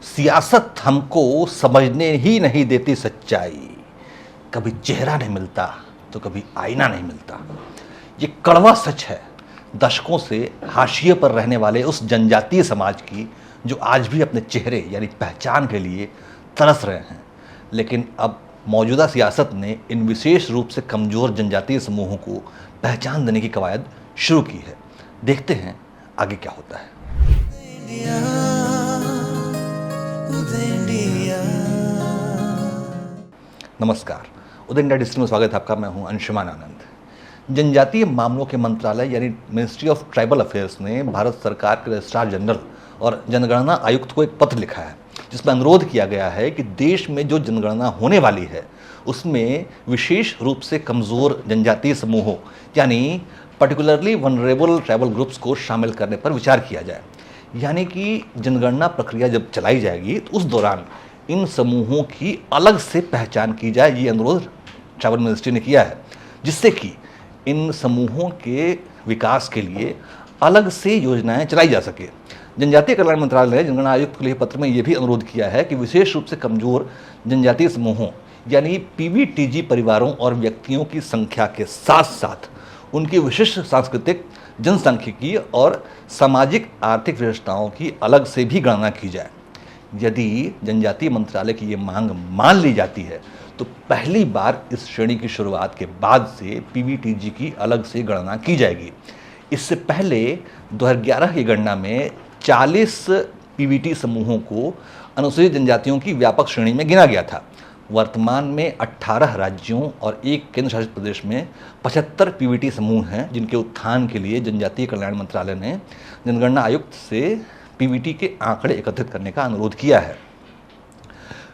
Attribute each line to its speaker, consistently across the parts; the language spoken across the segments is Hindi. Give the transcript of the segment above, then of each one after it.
Speaker 1: सियासत हमको समझने ही नहीं देती सच्चाई। कभी चेहरा नहीं मिलता तो कभी आईना नहीं मिलता। ये कड़वा सच है दशकों से हाशिए पर रहने वाले उस जनजातीय समाज की, जो आज भी अपने चेहरे यानी पहचान के लिए तरस रहे हैं। लेकिन अब मौजूदा सियासत ने इन विशेष रूप से कमज़ोर जनजातीय समूहों को पहचान देने की कवायद शुरू की है। देखते हैं आगे क्या होता है। नमस्कार, उदय इंडिया डिजिटल में स्वागत है आपका। मैं हूं अंशुमान आनंद। जनजातीय मामलों के मंत्रालय यानी मिनिस्ट्री ऑफ ट्राइबल अफेयर्स ने भारत सरकार के रजिस्ट्रार जनरल और जनगणना आयुक्त को एक पत्र लिखा है, जिसमें अनुरोध किया गया है कि देश में जो जनगणना होने वाली है उसमें विशेष रूप से कमज़ोर जनजातीय समूहों यानी पर्टिकुलरली वनरेबल ट्राइबल ग्रुप्स को शामिल करने पर विचार किया जाए। यानी कि जनगणना प्रक्रिया जब चलाई जाएगी तो उस दौरान इन समूहों की अलग से पहचान की जाए। ये अनुरोध ट्राइबल मिनिस्ट्री ने किया है, जिससे कि इन समूहों के विकास के लिए अलग से योजनाएं चलाई जा सके। जनजातीय कल्याण मंत्रालय ने जनगणना आयुक्त के लिए पत्र में यह भी अनुरोध किया है कि विशेष रूप से कमजोर जनजातीय समूहों यानी पीवीटीजी परिवारों और व्यक्तियों की संख्या के साथ साथ उनकी विशिष्ट सांस्कृतिक, जनसांख्यिकी और सामाजिक आर्थिक विशेषताओं की अलग से भी गणना की जाए। यदि जनजातीय मंत्रालय की ये मांग मान ली जाती है तो पहली बार इस श्रेणी की शुरुआत के बाद से पीवीटीजी की अलग से गणना की जाएगी। इससे पहले 2011 की गणना में 40 पीवीटी समूहों को अनुसूचित जनजातियों की व्यापक श्रेणी में गिना गया था। वर्तमान में 18 राज्यों और एक केंद्र शासित प्रदेश में 75 पीवीटी समूह हैं, जिनके उत्थान के लिए जनजातीय कल्याण मंत्रालय ने जनगणना आयुक्त से पीवीटी के आंकड़े एकत्रित करने का अनुरोध किया है।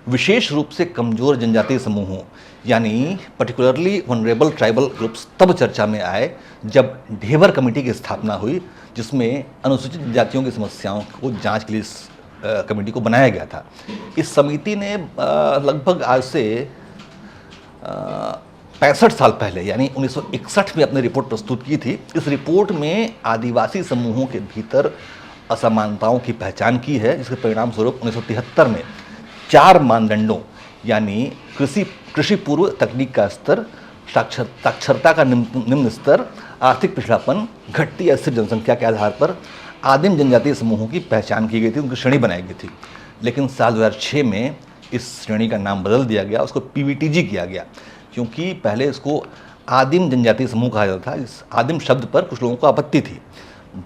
Speaker 1: विशेष रूप से कमजोर जनजातीय समूहों यानी पर्टिकुलरली वनरेबल ट्राइबल ग्रुप्स तब चर्चा में आए जब ढेबर कमेटी की स्थापना हुई, जिसमें अनुसूचित जातियों की समस्याओं को जांच के लिए इस कमेटी को बनाया गया था। इस समिति ने लगभग आज से 65 साल पहले यानी 1961 में अपनी रिपोर्ट प्रस्तुत की थी। इस रिपोर्ट में आदिवासी समूहों के भीतर असमानताओं की पहचान की है, जिसके परिणाम स्वरूप 1973 में 4 मानदंडों यानी कृषि पूर्व तकनीक का स्तर, साक्षरता का निम्न स्तर, आर्थिक पिछड़ापन, घटती या स्थिर जनसंख्या के आधार पर आदिम जनजातीय समूहों की पहचान की गई थी, उनकी श्रेणी बनाई गई थी। लेकिन साल 2006 में इस श्रेणी का नाम बदल दिया गया, उसको पीवीटीजी किया गया, क्योंकि पहले इसको आदिम जनजातीय समूह कहा जाता था। इस आदिम शब्द पर कुछ लोगों को आपत्ति थी।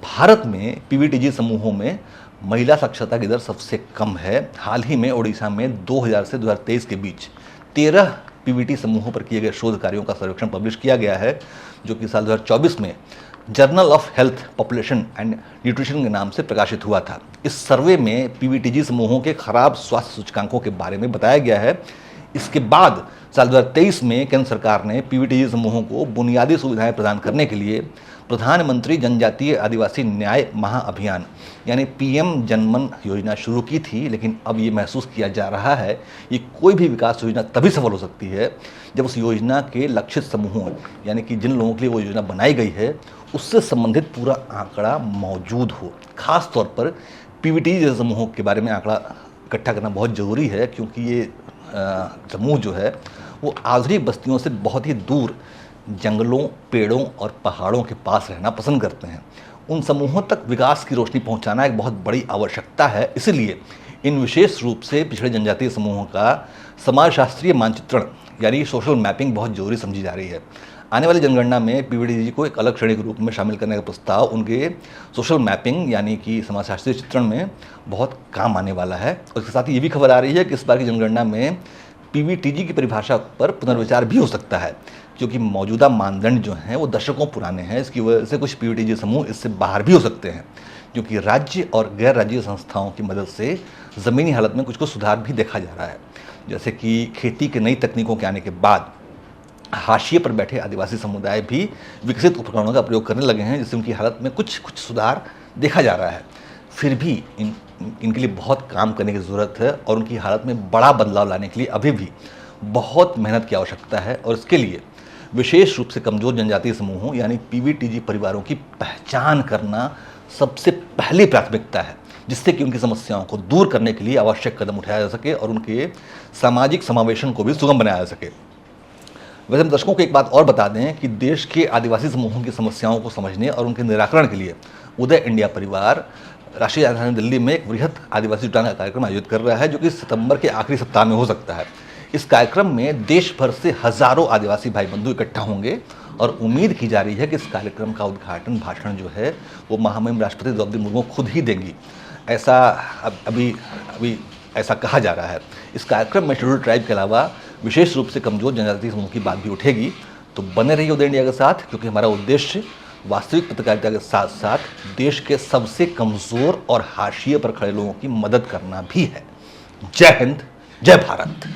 Speaker 1: भारत में पीवीटीजी समूहों में महिला साक्षरता की दर सबसे कम है। हाल ही में ओडिशा में 2000 से 2023 के बीच 13 पीवीटी समूहों पर किए गए शोध कार्यों का सर्वेक्षण पब्लिश किया गया है, जो कि साल 2024 में journal of health, population and nutrition के नाम से प्रकाशित हुआ था। इस सर्वे में पीवीटीजी समूहों के खराब स्वास्थ्य सूचकांकों के बारे में बताया गया है। इसके बाद साल 2023 में केंद्र सरकार ने पीवीटीजी समूहों को बुनियादी सुविधाएं प्रदान करने के लिए प्रधानमंत्री जनजातीय आदिवासी न्याय महाअभियान यानी पीएम जनमन योजना शुरू की थी। लेकिन अब ये महसूस किया जा रहा है कि कोई भी विकास योजना तभी सफल हो सकती है जब उस योजना के लक्षित समूहों यानी कि जिन लोगों के लिए वो योजना बनाई गई है उससे संबंधित पूरा आंकड़ा मौजूद हो। खास तौर पर पीवीटी जैसे समूहों के बारे में आंकड़ा इकट्ठा करना बहुत ज़रूरी है, क्योंकि ये समूह जो है वो आधुनिक बस्तियों से बहुत ही दूर जंगलों, पेड़ों और पहाड़ों के पास रहना पसंद करते हैं। उन समूहों तक विकास की रोशनी पहुंचाना एक बहुत बड़ी आवश्यकता है। इसलिए इन विशेष रूप से पिछड़े जनजातीय समूहों का समाजशास्त्रीय मानचित्रण यानी सोशल मैपिंग बहुत जरूरी समझी जा रही है। आने वाली जनगणना में पीवीटीजी को एक अलग श्रेणी के रूप में शामिल करने का प्रस्ताव उनके सोशल मैपिंग यानी कि समाजशास्त्रीय चित्रण में बहुत काम आने वाला है। उसके साथ ही ये भी खबर आ रही है कि इस बार की जनगणना में पीवीटीजी की परिभाषा पर पुनर्विचार भी हो सकता है, क्योंकि मौजूदा मानदंड जो हैं वो दशकों पुराने हैं। इसकी वजह से कुछ पीवीटीजी समूह इससे बाहर भी हो सकते हैं, क्योंकि राज्य और गैर राज्यीय संस्थाओं की मदद से ज़मीनी हालत में कुछ सुधार भी देखा जा रहा है। जैसे कि खेती के नई तकनीकों के आने के बाद हाशिए पर बैठे आदिवासी समुदाय भी विकसित उपकरणों का प्रयोग करने लगे हैं, जिससे उनकी हालत में कुछ सुधार देखा जा रहा है। फिर भी इनके लिए बहुत काम करने की ज़रूरत है और उनकी हालत में बड़ा बदलाव लाने के लिए अभी भी बहुत मेहनत की आवश्यकता है। और इसके लिए विशेष रूप से कमज़ोर जनजातीय समूहों यानी पीवीटीजी परिवारों की पहचान करना सबसे पहली प्राथमिकता है। जिससे कि उनकी समस्याओं को दूर करने के लिए आवश्यक कदम उठाया जा सके और उनके सामाजिक समावेशन को भी सुगम बनाया जा सके। वैसे हम दर्शकों को एक बात और बता दें कि देश के आदिवासी समूहों की समस्याओं को समझने और उनके निराकरण के लिए उदय इंडिया परिवार राष्ट्रीय राजधानी दिल्ली में एक वृहद आदिवासी जुटान का कार्यक्रम आयोजित कर रहा है, जो कि सितंबर के आखिरी सप्ताह में हो सकता है। इस कार्यक्रम में देश भर से हजारों आदिवासी भाई बंधु इकट्ठा होंगे और उम्मीद की जा रही है कि इस कार्यक्रम का उद्घाटन भाषण जो है वो महामहिम राष्ट्रपति द्रौपदी मुर्मू खुद ही देंगी, ऐसा अभी ऐसा कहा जा रहा है। इस कार्यक्रम में शेड्यूल्ड ट्राइब के अलावा विशेष रूप से कमजोर जनजाति समूह की बात भी उठेगी। तो बने रहिए उदय इंडिया के साथ, क्योंकि हमारा उद्देश्य वास्तविक पत्रकारिता के साथ साथ देश के सबसे कमजोर और हाशिए पर खड़े लोगों की मदद करना भी है। जय हिंद, जय भारत।